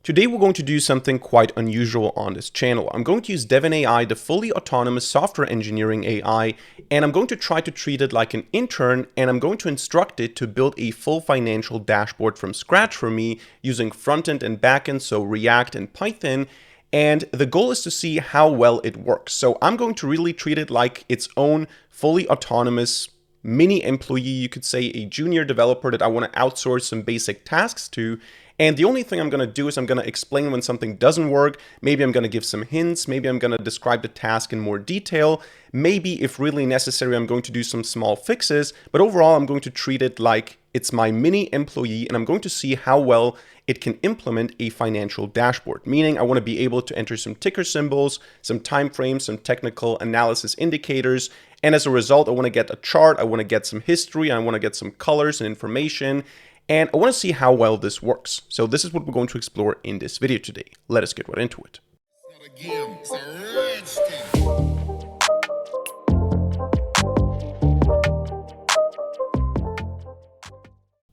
Today we're going to do something quite unusual on this channel. I'm going to use Devin AI, the fully autonomous software engineering AI, and I'm going to try to treat it like an intern, and I'm going to instruct it to build a full financial dashboard from scratch for me using frontend and backend, so React and Python. And the goal is to see how well it works. So I'm going to really treat it like its own fully autonomous mini employee, you could say a junior developer that I want to outsource some basic tasks to. And the only thing I'm going to do is I'm going to explain when something doesn't work. Maybe I'm going to give some hints. Maybe I'm going to describe the task in more detail. Maybe if really necessary, I'm going to do some small fixes. But overall, I'm going to treat it like it's my mini employee, and I'm going to see how well it can implement a financial dashboard. Meaning I want to be able to enter some ticker symbols, some time frames, some technical analysis indicators. And as a result, I want to get a chart. I want to get some history. I want to get some colors and information. And I want to see how well this works. So this is what we're going to explore in this video today. Let us get right into it.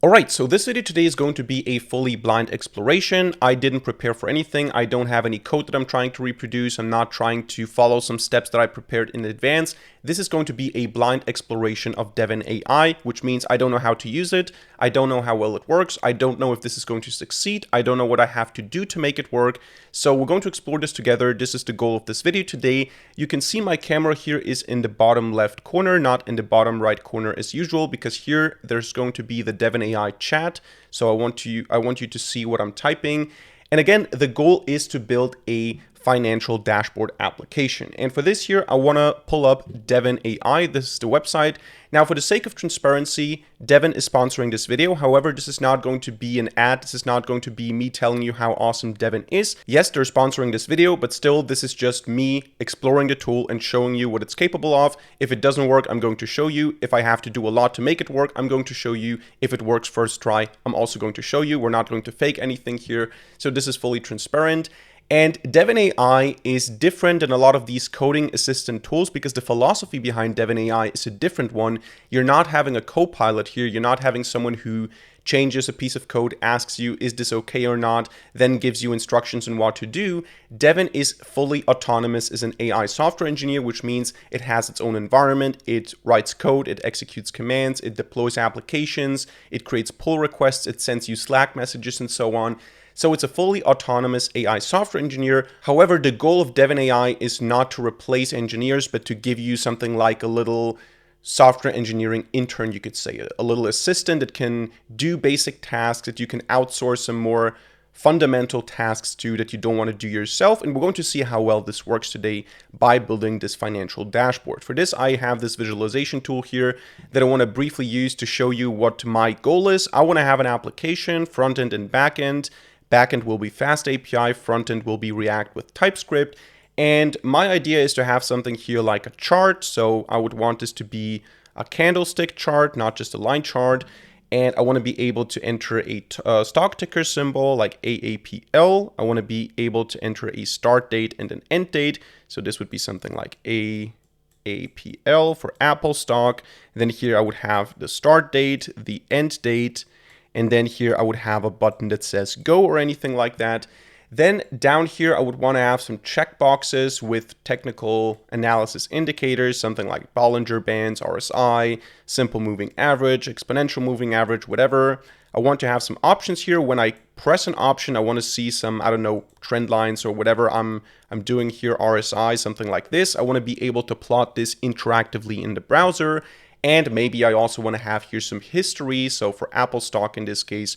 Alright, so this video today is going to be a fully blind exploration. I didn't prepare for anything. I don't have any code that I'm trying to reproduce. I'm not trying to follow some steps that I prepared in advance. This is going to be a blind exploration of Devin AI, which means I don't know how to use it. I don't know how well it works. I don't know if this is going to succeed. I don't know what I have to do to make it work. So we're going to explore this together. This is the goal of this video today. You can see my camera here is in the bottom left corner, not in the bottom right corner as usual, because here there's going to be the Devin AI chat. So I want you to see what I'm typing. And again, the goal is to build a financial dashboard application. And for this here, I want to pull up Devin AI. This is the website. Now, for the sake of transparency, Devin is sponsoring this video. However, this is not going to be an ad. This is not going to be me telling you how awesome Devin is. Yes, they're sponsoring this video, but still, this is just me exploring the tool and showing you what it's capable of. If it doesn't work, I'm going to show you. If I have to do a lot to make it work, I'm going to show you. If it works first try, I'm also going to show you. We're not going to fake anything here. So this is fully transparent. And Devin AI is different than a lot of these coding assistant tools because the philosophy behind Devin AI is a different one. You're not having a co-pilot here. You're not having someone who changes a piece of code, asks you, is this okay or not, then gives you instructions on what to do. Devin is fully autonomous as an AI software engineer, which means it has its own environment. It writes code, it executes commands, it deploys applications, it creates pull requests, it sends you Slack messages and so on. So it's a fully autonomous AI software engineer. However, the goal of Devin AI is not to replace engineers, but to give you something like a little software engineering intern, you could say, a little assistant that can do basic tasks, that you can outsource some more fundamental tasks to that you don't want to do yourself. And we're going to see how well this works today by building this financial dashboard. For this, I have this visualization tool here that I want to briefly use to show you what my goal is. I want to have an application, front end and back end. Backend will be Fast API, frontend will be React with TypeScript. And my idea is to have something here like a chart. So I would want this to be a candlestick chart, not just a line chart. And I want to be able to enter a stock ticker symbol like AAPL. I want to be able to enter a start date and an end date. So this would be something like AAPL for Apple stock. And then here I would have the start date, the end date, and then here I would have a button that says go or anything like that. Then down here, I would want to have some checkboxes with technical analysis indicators, something like Bollinger Bands, RSI, simple moving average, exponential moving average, whatever. I want to have some options here. When I press an option, I want to see some, I don't know, trend lines or whatever I'm doing here, RSI, something like this. I want to be able to plot this interactively in the browser. And maybe I also want to have here some history. So for Apple stock in this case,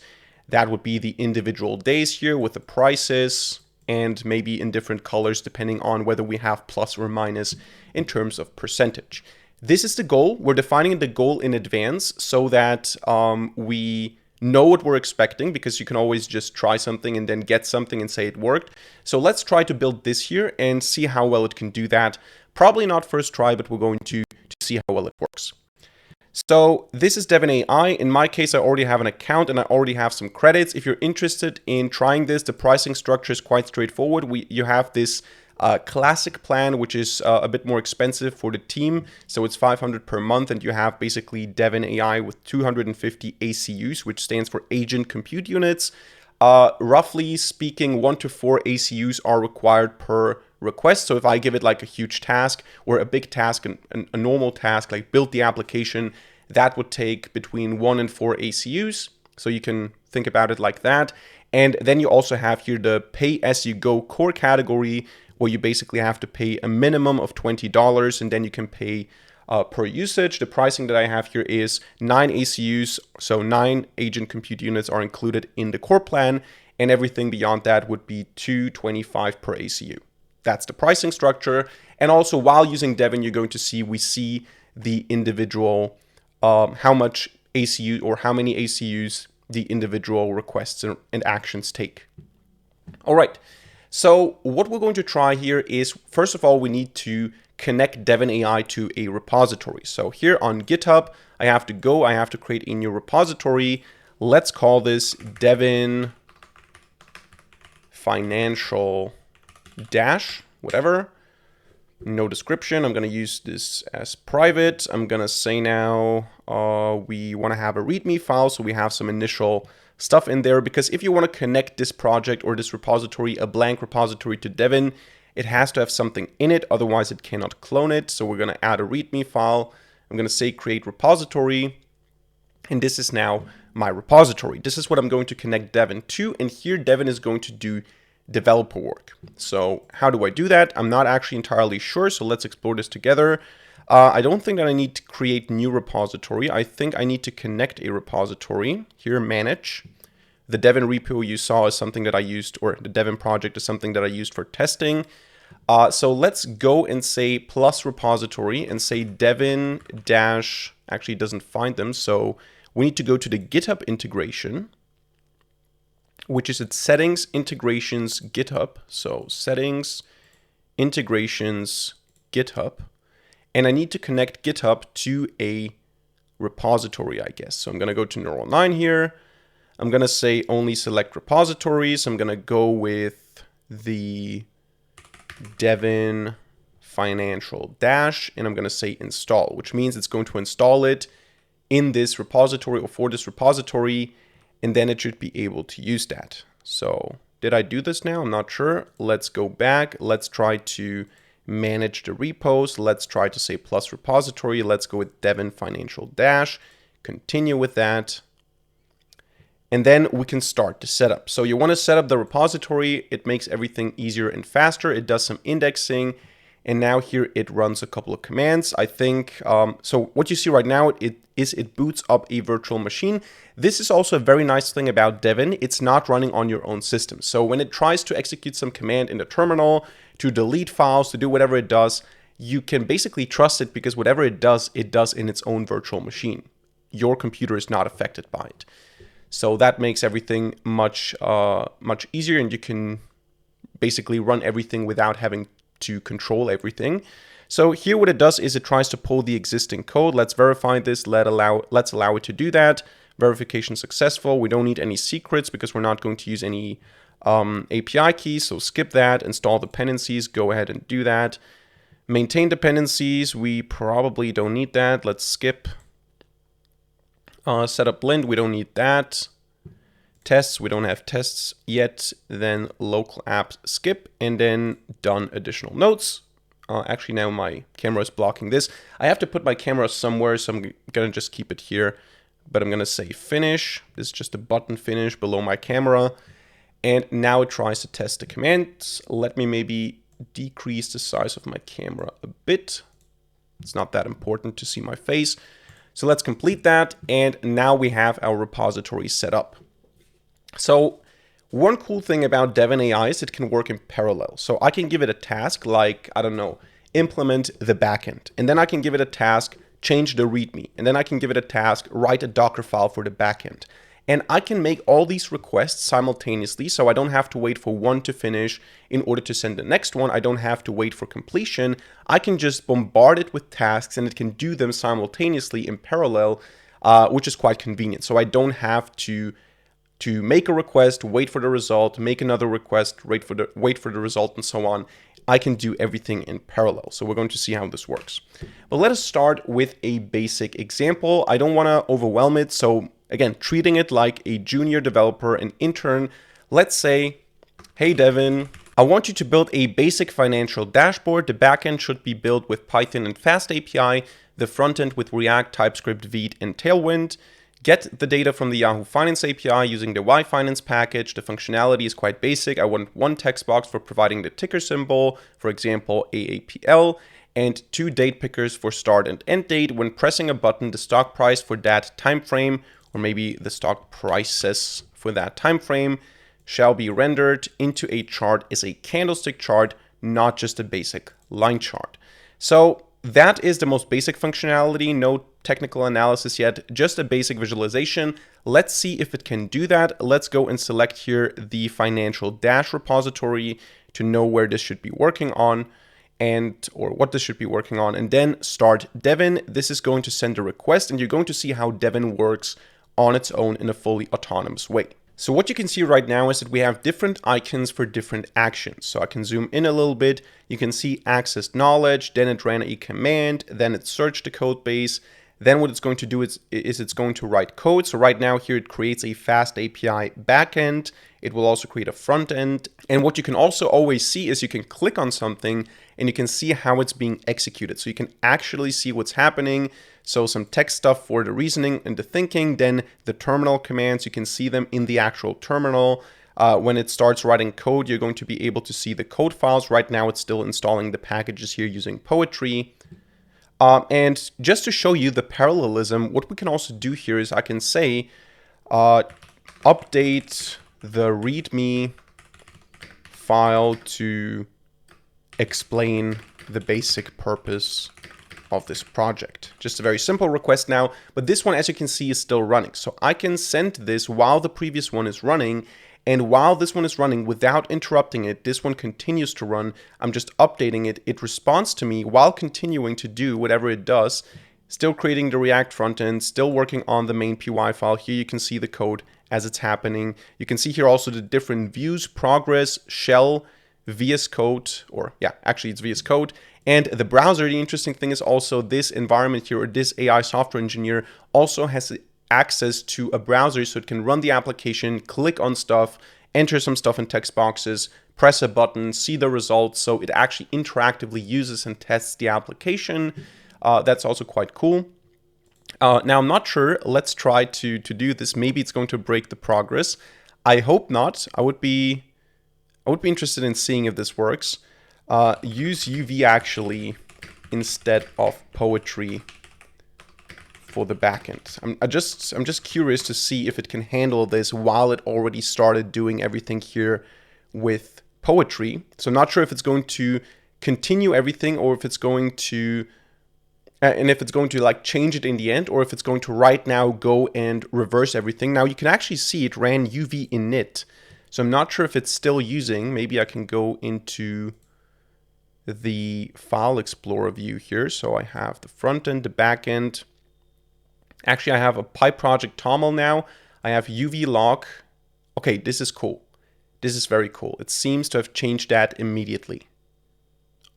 that would be the individual days here with the prices and maybe in different colors depending on whether we have plus or minus in terms of percentage. This is the goal. We're defining the goal in advance so that we know what we're expecting, because you can always just try something and then get something and say it worked. So let's try to build this here and see how well it can do that. Probably not first try, but we're going to see how well it works. So this is Devin AI. In my case, I already have an account and I already have some credits. If you're interested in trying this, the pricing structure is quite straightforward. You have this classic plan, which is a bit more expensive for the team. So it's $500 per month, and you have basically Devin AI with 250 ACUs, which stands for Agent Compute Units. Roughly speaking, 1 to 4 ACUs are required per request. So if I give it like a huge task or a big task, and a normal task like build the application, that would take between 1 and 4 ACUs. So you can think about it like that. And then you also have here the pay as you go core category, where you basically have to pay a minimum of $20, and then you can pay per usage. The pricing that I have here is 9 ACUs, so 9 agent compute units are included in the core plan, and everything beyond that would be $225 per ACU. That's the pricing structure. And also, while using Devin, you're going to see we see the individual how much ACU or how many ACUs the individual requests and actions take. All right. So what we're going to try here is, first of all, we need to connect Devin AI to a repository. So here on GitHub, I have to create a new repository. Let's call this Devin Financial Dash, whatever. No description. I'm going to use this as private. I'm going to say now we want to have a README file, so we have some initial stuff in there, because if you want to connect this project or this repository, a blank repository, to Devin, it has to have something in it, otherwise it cannot clone it. So we're going to add a README file. I'm going to say create repository, and this is now my repository. This is what I'm going to connect Devin to, and here Devin is going to do developer work. So how do I do that? I'm not actually entirely sure, so let's explore this together. I don't think that I need to create new repository. I think I need to connect a repository. Here, manage. The Devin repo you saw is something that I used, or the Devin project is something that I used for testing. So let's go and say plus repository and say Devin dash, actually it doesn't find them. So we need to go to the GitHub integration, which is at settings, integrations, GitHub. So settings, integrations, GitHub. And I need to connect GitHub to a repository, I guess. So I'm going to go to Neural 9 here. I'm going to say only select repositories. I'm going to go with the Devin Financial Dash, and I'm going to say install, which means it's going to install it in this repository or for this repository, and then it should be able to use that. So did I do this now? I'm not sure. Let's go back. Let's try to manage the repos. Let's try to say plus repository. Let's go with Devin Financial Dash. Continue with that. And then we can start the setup. So you want to set up the repository. It makes everything easier and faster. It does some indexing. And now here it runs a couple of commands. I think, so what you see right now, it boots up a virtual machine. This is also a very nice thing about Devin. It's not running on your own system. So when it tries to execute some command in the terminal, to delete files, to do whatever it does, you can basically trust it, because whatever it does in its own virtual machine. Your computer is not affected by it. So that makes everything much easier, and you can basically run everything without having to control everything. So here what it does is it tries to pull the existing code. Let's verify this. Let's allow it to do that. Verification successful. We don't need any secrets because we're not going to use any API keys. So skip that. Install dependencies. Go ahead and do that. Maintain dependencies. We probably don't need that. Let's skip. Set up blend. We don't need that. Tests, we don't have tests yet. Then local apps, skip, and then done additional notes. Actually, now my camera is blocking this. I have to put my camera somewhere, so I'm gonna just keep it here. But I'm gonna say finish. This is just a button finish below my camera. And now it tries to test the commands. Let me maybe decrease the size of my camera a bit. It's not that important to see my face. So let's complete that. And now we have our repository set up. So one cool thing about Devin AI is it can work in parallel. So I can give it a task like, I don't know, implement the backend. And then I can give it a task, change the README. And then I can give it a task, write a Docker file for the backend. And I can make all these requests simultaneously, so I don't have to wait for one to finish in order to send the next one. I don't have to wait for completion. I can just bombard it with tasks and it can do them simultaneously in parallel, which is quite convenient. So I don't have to make a request, wait for the result, make another request, wait for the result, and so on. I can do everything in parallel. So we're going to see how this works. But let us start with a basic example. I don't want to overwhelm it. So again, treating it like a junior developer, an intern, Let's say, hey Devin, I want you to build a basic financial dashboard. The backend should be built with Python and Fast API, the frontend with React, TypeScript, Vite, and Tailwind. Get the data from the Yahoo Finance API using the Y-Finance package. The functionality is quite basic. I want one text box for providing the ticker symbol, for example, AAPL, and 2 date pickers for start and end date. When pressing a button, the stock price for that time frame, or maybe the stock prices for that time frame, shall be rendered into a chart as a candlestick chart, not just a basic line chart. So that is the most basic functionality, no technical analysis yet, just a basic visualization. Let's see if it can do that. Let's go and select here the financial dash repository to know where this should be working on or what this should be working on, and then start Devin. This is going to send a request, and you're going to see how Devin works on its own in a fully autonomous way. So what you can see right now is that we have different icons for different actions. So I can zoom in a little bit. You can see accessed knowledge, then it ran a command, then it searched the code base. Then what it's going to do is it's going to write code. So right now here it creates a Fast API backend. It will also create a front end. And what you can also always see is you can click on something and you can see how it's being executed. So you can actually see what's happening. So some text stuff for the reasoning and the thinking, then the terminal commands, you can see them in the actual terminal. When it starts writing code, you're going to be able to see the code files. Right now it's still installing the packages here using Poetry. And just to show you the parallelism, what we can also do here is I can say, update the README file to explain the basic purpose of this project. Just a very simple request now, but this one, as you can see, is still running. So I can send this while the previous one is running, and while this one is running without interrupting it, this one continues to run. I'm just updating it. It responds to me while continuing to do whatever it does, still creating the React frontend, still working on the main PY file. Here you can see the code as it's happening. You can see here also the different views, progress, shell, VS Code, or yeah, actually it's VS Code. And the browser, the interesting thing is also this environment here, or this AI software engineer also has access to a browser, so it can run the application, click on stuff, enter some stuff in text boxes, press a button, see the results. So it actually interactively uses and tests the application. That's also quite cool. Now I'm not sure. Let's try to do this. Maybe it's going to break the progress. I hope not. I would be interested in seeing if this works. Use UV actually instead of Poetry for the backend. I'm just curious to see if it can handle this while it already started doing everything here with Poetry. So I'm not sure if it's going to continue everything, or if it's going to like change it in the end, or if it's going to right now go and reverse everything. Now you can actually see it ran UV init. So I'm not sure if it's still using. Maybe I can go into the file explorer view here. So I have the front end, the back end. Actually, I have a PyProject toml now. I have UV log. Okay, this is cool. This is very cool. It seems to have changed that immediately.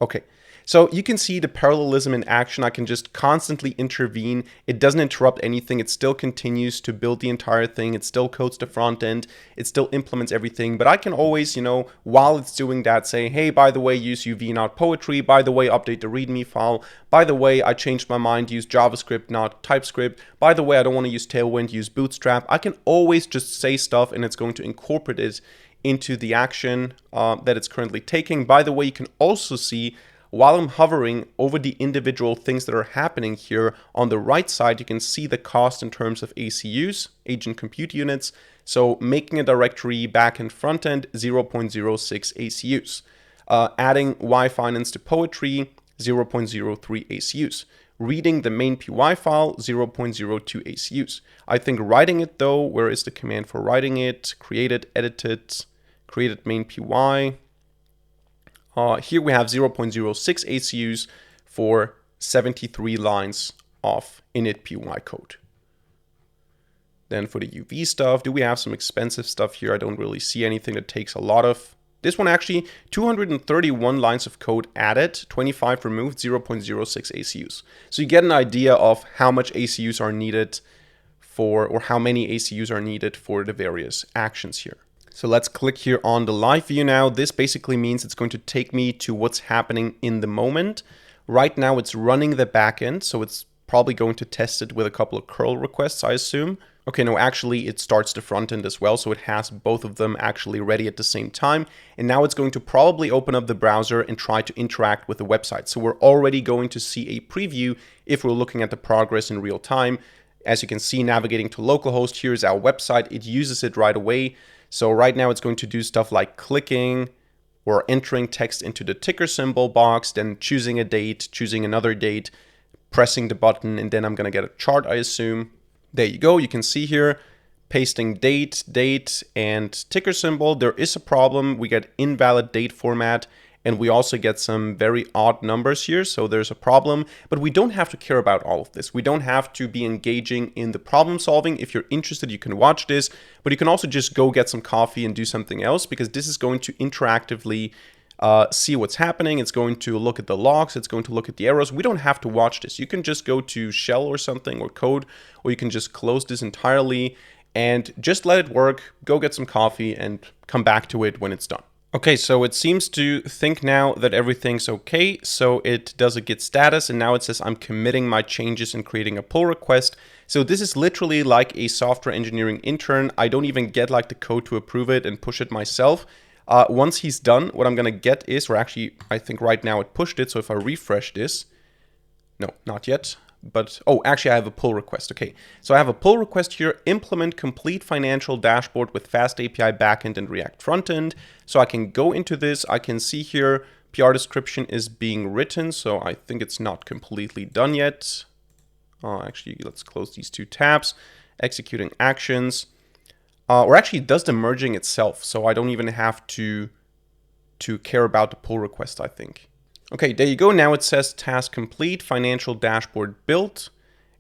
Okay. So you can see the parallelism in action. I can just constantly intervene. It doesn't interrupt anything. It still continues to build the entire thing. It still codes the front end. It still implements everything. But I can always, while it's doing that, say, hey, by the way, use UV, not Poetry. By the way, update the README file. By the way, I changed my mind, use JavaScript, not TypeScript. By the way, I don't want to use Tailwind, use Bootstrap. I can always just say stuff, and it's going to incorporate it into the action that it's currently taking. By the way, you can also see, while I'm hovering over the individual things that are happening here, on the right side, you can see the cost in terms of ACUs, agent compute units. So making a directory back and front end, 0.06 ACUs. Adding Y-Finance to Poetry, 0.03 ACUs. Reading the main PY file, 0.02 ACUs. I think writing it though, where is the command for writing it? Created, edited, created main PY. Here we have 0.06 ACUs for 73 lines of init PY code. Then for the UV stuff, do we have some expensive stuff here? I don't really see anything that takes a lot of. This one actually, 231 lines of code added, 25 removed, 0.06 ACUs. So you get an idea of how much ACUs are needed for, or how many ACUs are needed for the various actions here. So let's click here on the live view now. This basically means it's going to take me to what's happening in the moment. Right now it's running the backend, so it's probably going to test it with a couple of curl requests, I assume. Okay, no, actually it starts the front end as well, so it has both of them actually ready at the same time. And now it's going to probably open up the browser and try to interact with the website. So we're already going to see a preview if we're looking at the progress in real time. As you can see, navigating to localhost, here's our website. It uses it right away. So right now it's going to do stuff like clicking or entering text into the ticker symbol box, then choosing a date, choosing another date, pressing the button, and then I'm going to get a chart, I assume. There you go. You can see here, pasting date, and ticker symbol. There is a problem. We get invalid date format, and we also get some very odd numbers here. So there's a problem, but we don't have to care about all of this. We don't have to be engaging in the problem solving. If you're interested, you can watch this, but you can also just go get some coffee and do something else, because this is going to interactively see what's happening. It's going to look at the logs. It's going to look at the errors. We don't have to watch this. You can just go to shell or something or code, or you can just close this entirely and just let it work. Go get some coffee and come back to it when it's done. Okay, so it seems to think now that everything's okay. So it does a git status, and now it says I'm committing my changes and creating a pull request. So this is literally like a software engineering intern. I don't even get like the code to approve it and push it myself. Once he's done, what I'm gonna get is, or actually, I think right now it pushed it. So if I refresh this, no, not yet. But, oh, actually I have a pull request. Okay, so I have a pull request here, implement complete financial dashboard with fast API backend and React frontend. So I can go into this. I can see here PR description is being written. So I think it's not completely done yet. Actually, let's close these two tabs. Executing actions. Or actually it does the merging itself. So I don't even have to care about the pull request, I think. Okay, there you go. Now it says task complete, financial dashboard built.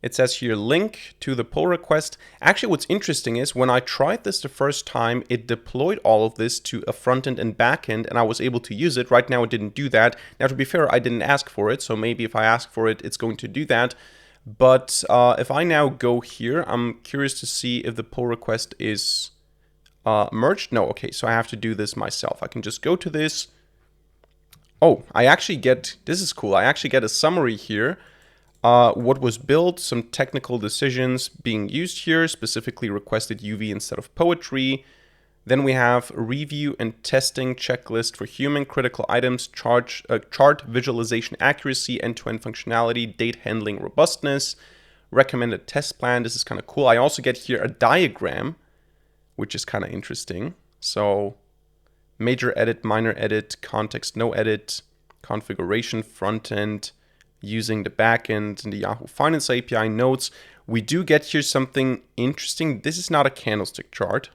It says here link to the pull request. Actually, what's interesting is when I tried this the first time, it deployed all of this to a front end and back end, and I was able to use it. Right now, it didn't do that. Now, to be fair, I didn't ask for it. So maybe if I ask for it, it's going to do that. But if I now go here, I'm curious to see if the pull request is merged. No, okay, so I have to do this myself. I can just go to this. Oh, I actually get, this is cool. I actually get a summary here. What was built, some technical decisions being used here, specifically requested UV instead of poetry. Then we have review and testing checklist for human critical items, chart visualization accuracy, end-to-end functionality, date handling robustness, recommended test plan. This is kind of cool. I also get here a diagram, which is kind of interesting. So major edit, minor edit, context, no edit, configuration, front end, using the backend and the Yahoo Finance API notes. We do get here something interesting. This is not a candlestick chart.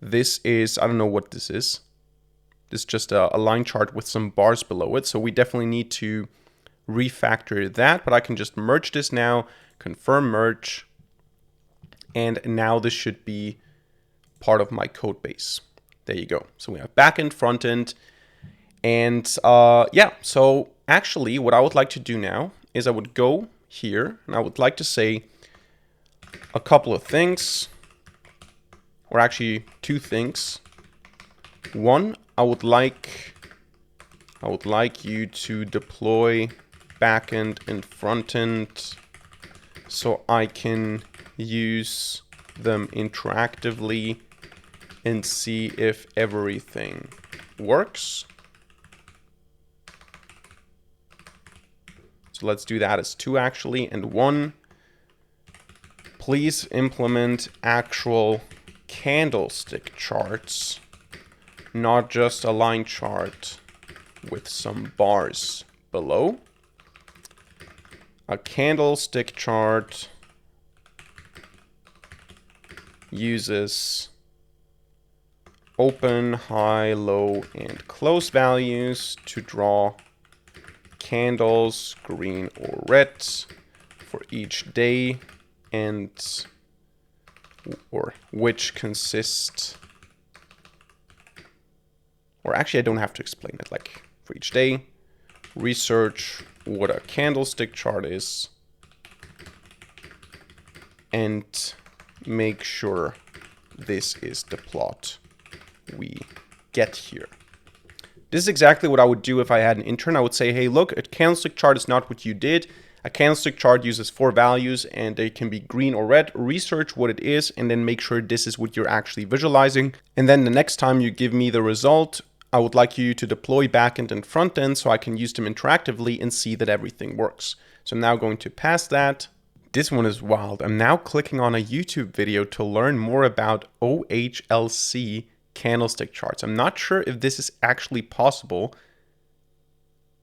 This is, I don't know what this is. This is just a line chart with some bars below it. So we definitely need to refactor that, but I can just merge this now, confirm merge. And now this should be part of my code base. There you go. So we have backend, front end, and yeah. So actually, what I would like to do now is I would go here and I would like to say a couple of things, or actually two things. One, I would like you to deploy backend and front end so I can use them interactively and see if everything works. So let's do that as two actually. And one, please implement actual candlestick charts, not just a line chart with some bars below. A candlestick chart uses open, high, low, and close values to draw candles, green or red, for each day, and or which consist, or actually I don't have to explain it, like for each day, research what a candlestick chart is, and make sure this is the plot we get here? This is exactly what I would do if I had an intern. I would say, hey, look, a candlestick chart is not what you did. A candlestick chart uses 4 values and they can be green or red. Research what it is and then make sure this is what you're actually visualizing. And then the next time you give me the result, I would like you to deploy backend and frontend so I can use them interactively and see that everything works. So I'm now going to pass that. This one is wild. I'm now clicking on a YouTube video to learn more about OHLC candlestick charts. I'm not sure if this is actually possible,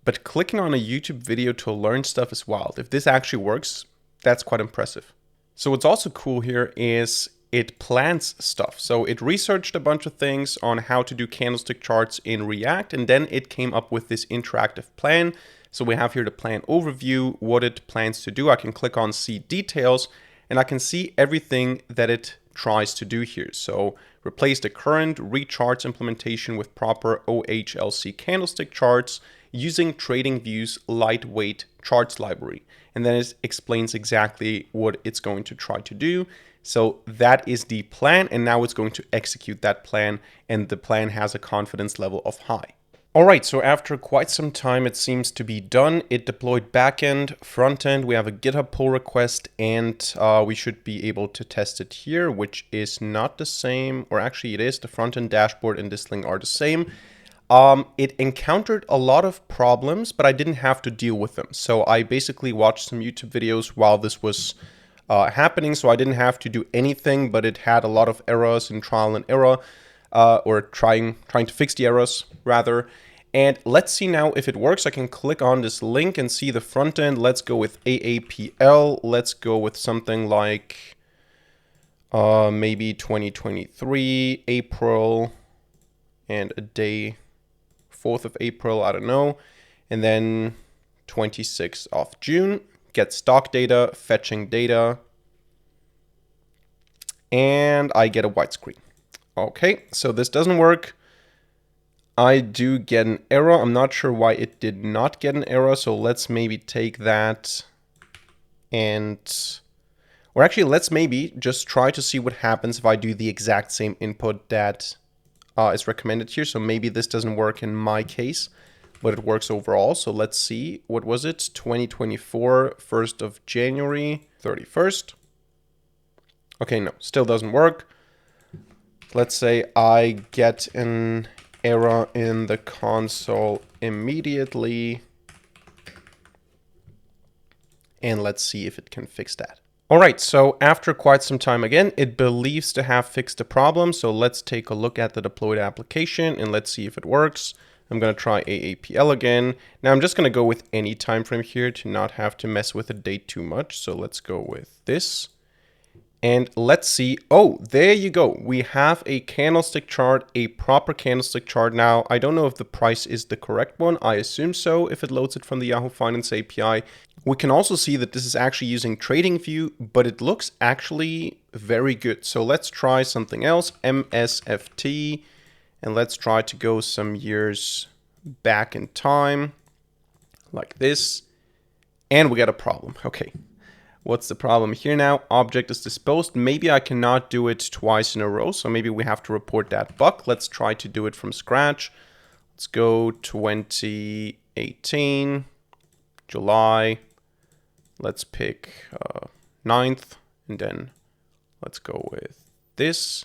but clicking on a YouTube video to learn stuff is wild. If this actually works, that's quite impressive. So what's also cool here is it plans stuff. So it researched a bunch of things on how to do candlestick charts in React, and then it came up with this interactive plan. So we have here the plan overview, what it plans to do. I can click on see details and I can see everything that it tries to do here. So replace the current recharts implementation with proper OHLC candlestick charts using TradingView's lightweight charts library. And then it explains exactly what it's going to try to do. So that is the plan, and now it's going to execute that plan, and the plan has a confidence level of high. All right, so after quite some time, it seems to be done. It deployed backend, frontend. We have a GitHub pull request, and we should be able to test it here, which is not the same, or actually it is. The frontend dashboard and this link are the same. It encountered a lot of problems, but I didn't have to deal with them. So I basically watched some YouTube videos while this was happening, so I didn't have to do anything, but it had a lot of errors and trial and error, or trying to fix the errors rather. And let's see now if it works. I can click on this link and see the front end. Let's go with AAPL. Let's go with something like maybe 2023, April, and a day, 4th of April, I don't know. And then 26th of June, get stock data, fetching data, and I get a white screen. Okay, so this doesn't work. I do get an error. I'm not sure why it did not get an error. So let's maybe take that and, or actually let's maybe just try to see what happens if I do the exact same input that is recommended here. So maybe this doesn't work in my case, but it works overall. So let's see, what was it? 2024, 1st of January, 31st. Okay, no, still doesn't work. Let's say I get an error in the console immediately. And let's see if it can fix that. All right, so after quite some time again, it believes to have fixed the problem. So let's take a look at the deployed application and let's see if it works. I'm going to try AAPL again. Now I'm just going to go with any time frame here to not have to mess with the date too much. So let's go with this. And let's see, oh, there you go. We have a candlestick chart, a proper candlestick chart. Now, I don't know if the price is the correct one. I assume so if it loads it from the Yahoo Finance API. We can also see that this is actually using TradingView, but it looks actually very good. So let's try something else, MSFT, and let's try to go some years back in time, like this. And we got a problem, okay. What's the problem here now? Object is disposed. Maybe I cannot do it twice in a row, so maybe we have to report that bug. Let's try to do it from scratch. Let's go 2018, July. Let's pick 9th, and then let's go with this.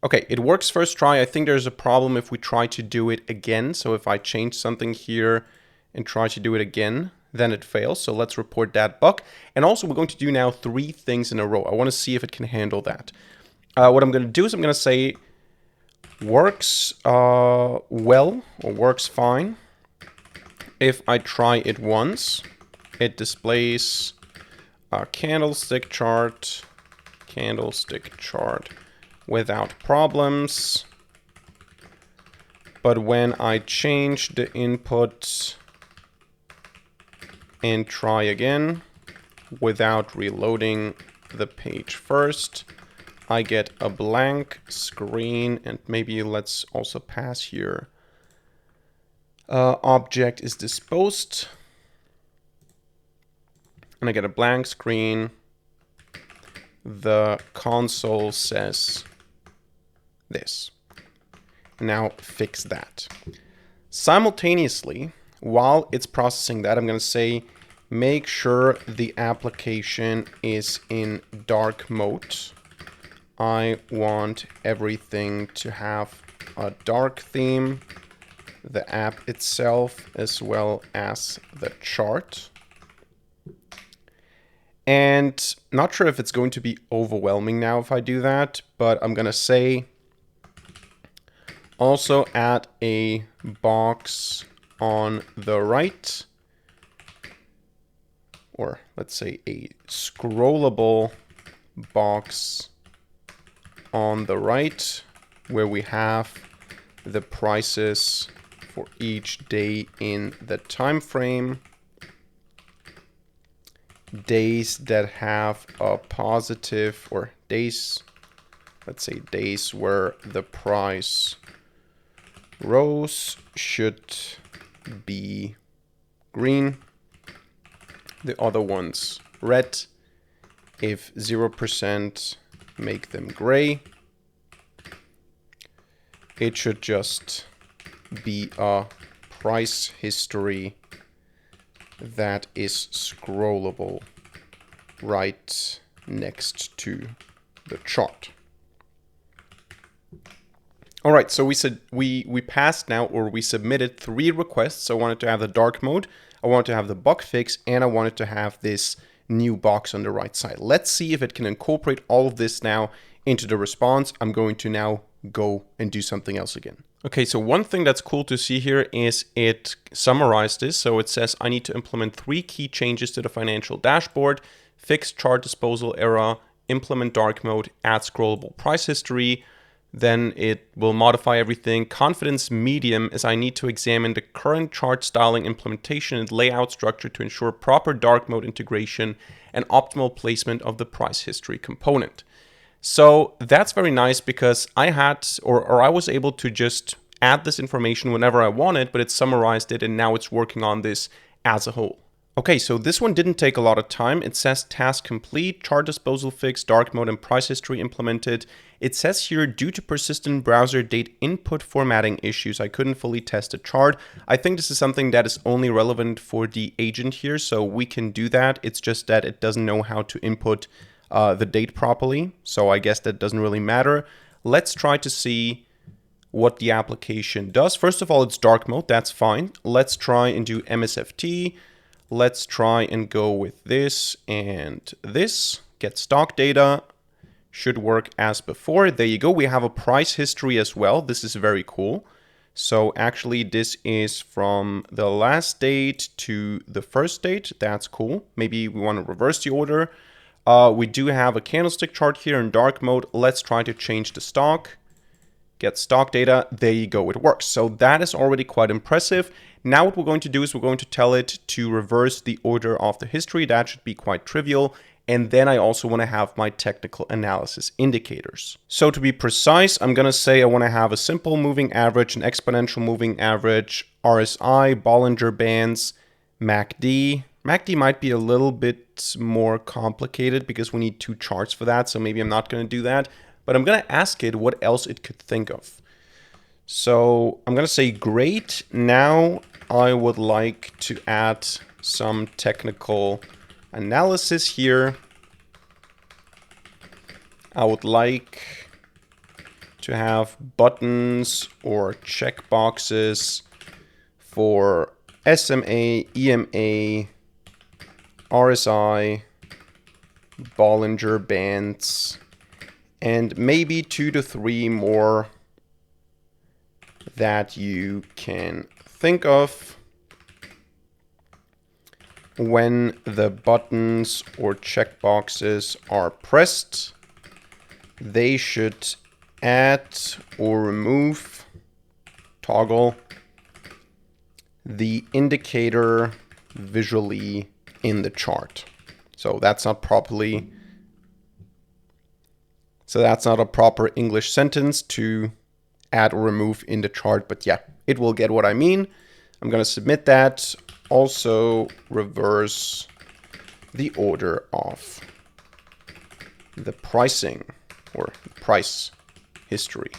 Okay, it works first try. I think there's a problem if we try to do it again. So if I change something here and try to do it again, then it fails. So let's report that bug. And also we're going to do now 3 things in a row. I want to see if it can handle that. What I'm going to do is I'm going to say works well or works fine. If I try it once, it displays a candlestick chart without problems. But when I change the input and try again without reloading the page first, I get a blank screen. And maybe let's also pass here object is disposed, and I get a blank screen. The console says this. now fix that. Simultaneously, while it's processing that, I'm going to say make sure the application is in dark mode. I want everything to have a dark theme, the app itself, as well as the chart. And not sure if it's going to be overwhelming now if I do that, but I'm going to say also add a box on the right, or let's say a scrollable box on the right where we have the prices for each day in the time frame, days that have a positive, or days, let's say days where the price rose should be green, the other ones red. If 0%, make them gray. It should just be a price history that is scrollable right next to the chart. All right, so we said we passed now, or we submitted 3 requests. I wanted to have the dark mode, I wanted to have the bug fix, and I wanted to have this new box on the right side. Let's see if it can incorporate all of this now into the response. I'm going to now go and do something else again. Okay, so one thing that's cool to see here is it summarized this. So it says I need to implement 3 key changes to the financial dashboard: fix chart disposal error, implement dark mode, add scrollable price history. Then it will modify everything. Confidence medium is I need to examine the current chart styling implementation and layout structure to ensure proper dark mode integration and optimal placement of the price history component. So that's very nice, because I had, or I was able to just add this information whenever I wanted, but it summarized it and now it's working on this as a whole. Okay, so this one didn't take a lot of time. It says task complete, chart disposal fixed, dark mode and price history implemented. It says here, due to persistent browser date input formatting issues, I couldn't fully test the chart. I think this is something that is only relevant for the agent here, so we can do that. It's just that it doesn't know how to input the date properly, so I guess that doesn't really matter. Let's try to see what the application does. First of all, it's dark mode, that's fine. Let's try and do MSFT. Let's try and go with this and this. Get stock data. Should work as before. There you go. We have a price history as well. This is very cool. So actually this is from the last date to the first date. That's cool. Maybe we want to reverse the order. We do have a candlestick chart here in dark mode. Let's try to change the stock. Get stock data. There you go. It works. So that is already quite impressive. Now what we're going to do is we're going to tell it to reverse the order of the history. That should be quite trivial. And then I also want to have my technical analysis indicators. So to be precise, I'm going to say I want to have a simple moving average, an exponential moving average, RSI, Bollinger Bands, MACD. MACD might be a little bit more complicated because we need 2 charts for that. So maybe I'm not going to do that. But I'm going to ask it what else it could think of. So I'm going to say, great. Now I would like to add some technical analysis here. I would like to have buttons or checkboxes for SMA, EMA, RSI, Bollinger Bands, and maybe 2 to 3 more that you can think of. When the buttons or checkboxes are pressed, they should add or remove, toggle, the indicator visually in the chart. So that's not properly, that's not a proper English sentence to add or remove in the chart, but yeah, it will get what I mean. I'm going to submit that. Also reverse the order of the pricing or price history.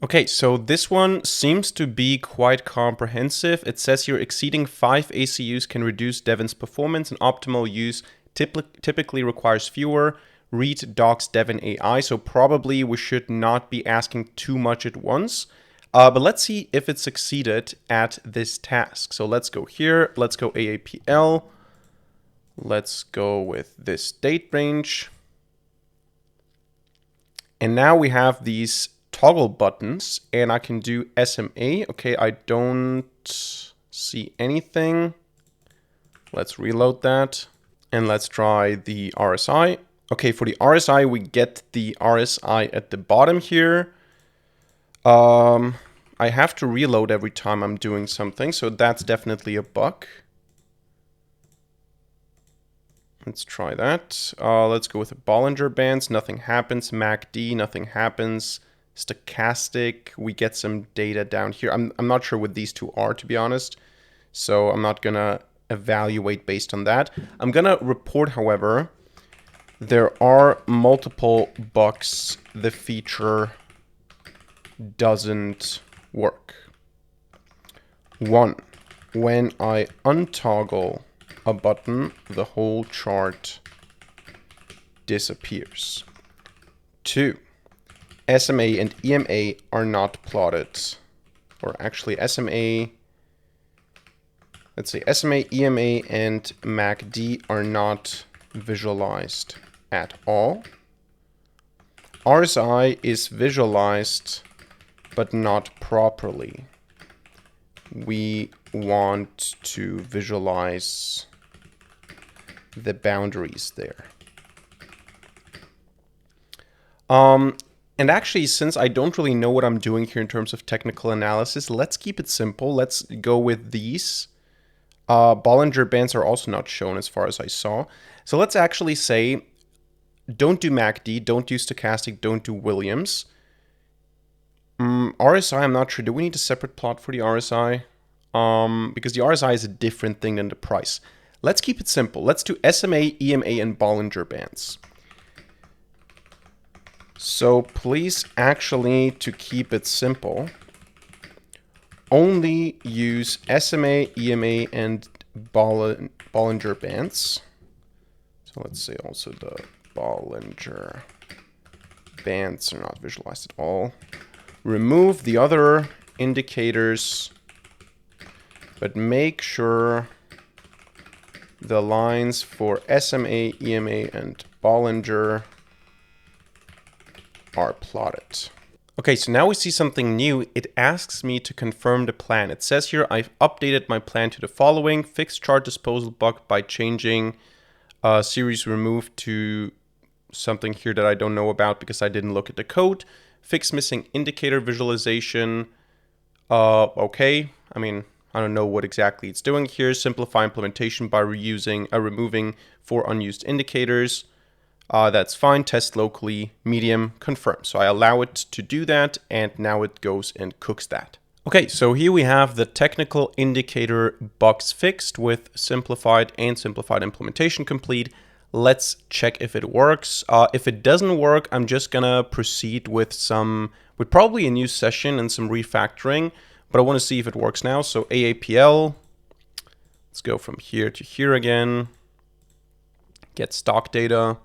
Okay, so this one seems to be quite comprehensive. It says here exceeding 5 ACUs can reduce Devin's performance, and optimal use typically requires fewer. Read docs Devin AI, so probably we should not be asking too much at once. But let's see if it succeeded at this task. So let's go here, let's go AAPL, let's go with this date range. And now we have these toggle buttons, and I can do SMA. Okay, I don't see anything. Let's reload that, and let's try the RSI. Okay, for the RSI, we get the RSI at the bottom here. I have to reload every time I'm doing something, so that's definitely a bug. Let's try that. Let's go with the Bollinger Bands. Nothing happens. MACD, nothing happens. Stochastic, we get some data down here. I'm not sure what these two are, to be honest. So I'm not going to evaluate based on that. I'm going to report, however, there are multiple bugs. The feature doesn't work. 1. When I untoggle a button, the whole chart disappears. 2. SMA and EMA are not plotted. Or actually SMA, let's say SMA, EMA, and MACD are not visualized at all. RSI is visualized, but not properly. We want to visualize the boundaries there. And actually, since I don't really know what I'm doing here in terms of technical analysis, let's keep it simple. Let's go with these. Bollinger Bands are also not shown as far as I saw. So let's actually say, don't do MACD, don't do stochastic, don't do Williams. RSI, I'm not sure. Do we need a separate plot for the RSI? Because the RSI is a different thing than the price. Let's keep it simple. Let's do SMA, EMA, and Bollinger Bands. So please, actually, to keep it simple, only use SMA, EMA, and Bollinger Bands. So let's say also the Bollinger Bands are not visualized at all. Remove the other indicators, but make sure the lines for SMA, EMA, and Bollinger are plotted. Okay, so now we see something new. It asks me to confirm the plan. It says here, I've updated my plan to the following: fix chart disposal bug by changing series removed to something here that I don't know about because I didn't look at the code. Fix missing indicator visualization. Okay, I mean, I don't know what exactly it's doing here. Simplify implementation by removing 4 unused indicators. That's fine. Test locally, medium, confirm. So I allow it to do that, and now it goes and cooks that. Okay, so here we have the technical indicator bugs fixed with simplified and simplified implementation complete. Let's check if it works. If it doesn't work, I'm just gonna proceed with probably a new session and some refactoring, but I want to see if it works now. So AAPL, let's go from here to here again. Get stock data.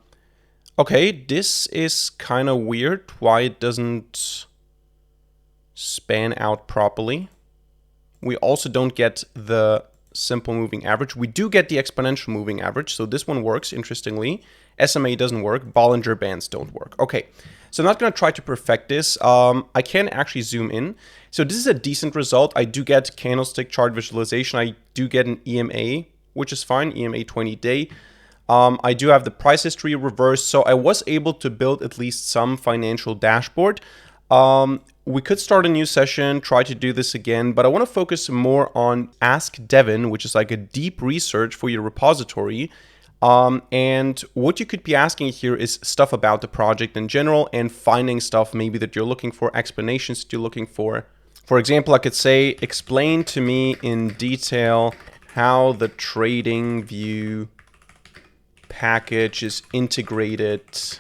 Okay, this is kind of weird, why it doesn't span out properly. We also don't get the simple moving average. We do get the exponential moving average, so this one works, interestingly. SMA doesn't work, Bollinger Bands don't work. Okay, so I'm not going to try to perfect this. I can actually zoom in. So this is a decent result. I do get candlestick chart visualization. I do get an EMA, which is fine, EMA 20-day. I do have the price history reversed, so I was able to build at least some financial dashboard. We could start a new session, try to do this again, but I want to focus more on Ask Devin, which is like a deep research for your repository. And what you could be asking here is stuff about the project in general and finding stuff maybe that you're looking for, explanations that you're looking for. For example, I could say, explain to me in detail how the TradingView package is integrated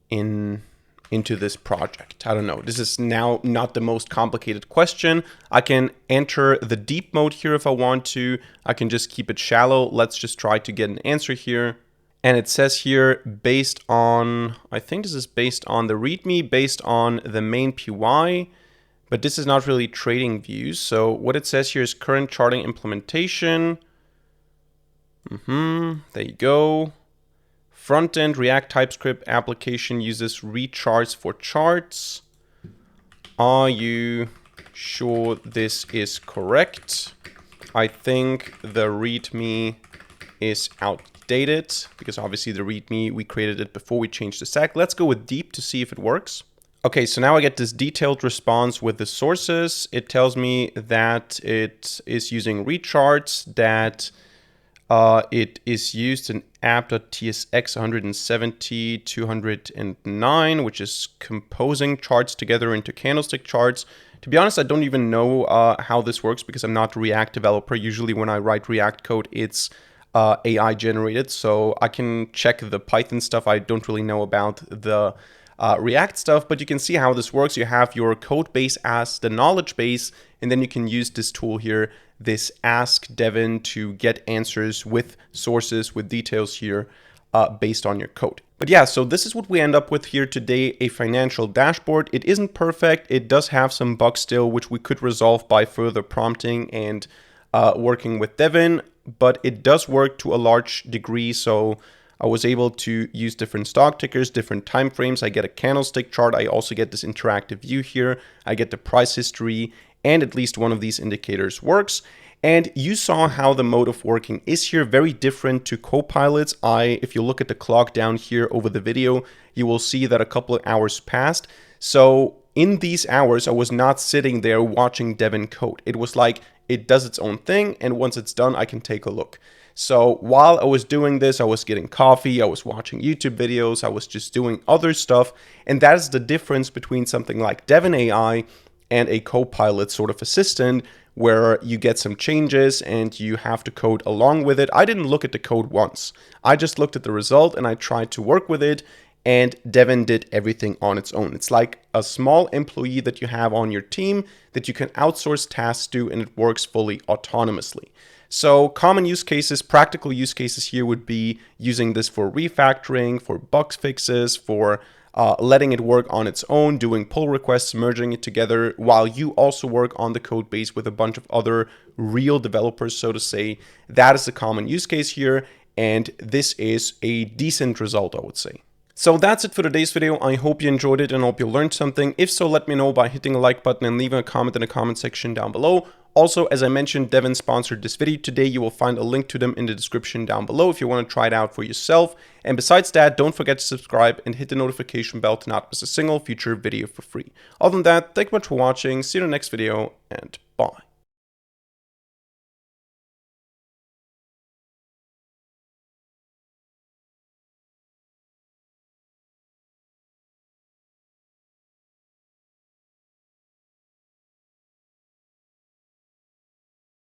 in into this project? I don't know. This is now not the most complicated question. I can enter the deep mode here if I want to. I can just keep it shallow. Let's just try to get an answer here. And it says here, based on, I think this is based on the README, based on the main PY, but this is not really trading views. So what it says here is current charting implementation. There you go. Front-end React TypeScript application uses read charts for charts. Are you sure this is correct? I think the README is outdated because obviously the README, we created it before we changed the stack. Let's go with deep to see if it works. Okay, so now I get this detailed response with the sources. It tells me that it is using read charts, that it is used in app.tsx 170 209, which is composing charts together into candlestick charts. To be honest, I don't even know how this works because I'm not a React developer. Usually when I write React code, it's AI generated, so I can check the Python stuff. I don't really know about the React stuff, but you can see how this works. You have your code base as the knowledge base, and then you can use this tool here, this Ask Devin, to get answers with sources, with details here based on your code. But yeah, so this is what we end up with here today, a financial dashboard. It isn't perfect. It does have some bugs still, which we could resolve by further prompting and working with Devin, but it does work to a large degree. So I was able to use different stock tickers, different time frames. I get a candlestick chart. I also get this interactive view here. I get the price history, and at least one of these indicators works. And you saw how the mode of working is here, very different to Copilot's. If you look at the clock down here over the video, you will see that a couple of hours passed. So in these hours, I was not sitting there watching Devin code. It was like it does its own thing, and once it's done, I can take a look. So while I was doing this, I was getting coffee, I was watching YouTube videos, I was just doing other stuff. And that is the difference between something like Devin AI and a Copilot sort of assistant, where you get some changes and you have to code along with it. I didn't look at the code once. I just looked at the result and I tried to work with it, and Devin did everything on its own. It's like a small employee that you have on your team that you can outsource tasks to, and it works fully autonomously. So common use cases, practical use cases here would be using this for refactoring, for bug fixes, for letting it work on its own, doing pull requests, merging it together, while you also work on the code base with a bunch of other real developers, so to say. That is a common use case here, and this is a decent result, I would say. So that's it for today's video. I hope you enjoyed it and hope you learned something. If so, let me know by hitting the like button and leaving a comment in the comment section down below. Also, as I mentioned, Devin sponsored this video today. You will find a link to them in the description down below if you want to try it out for yourself. And besides that, don't forget to subscribe and hit the notification bell to not miss a single future video for free. Other than that, thank you much for watching. See you in the next video, and bye.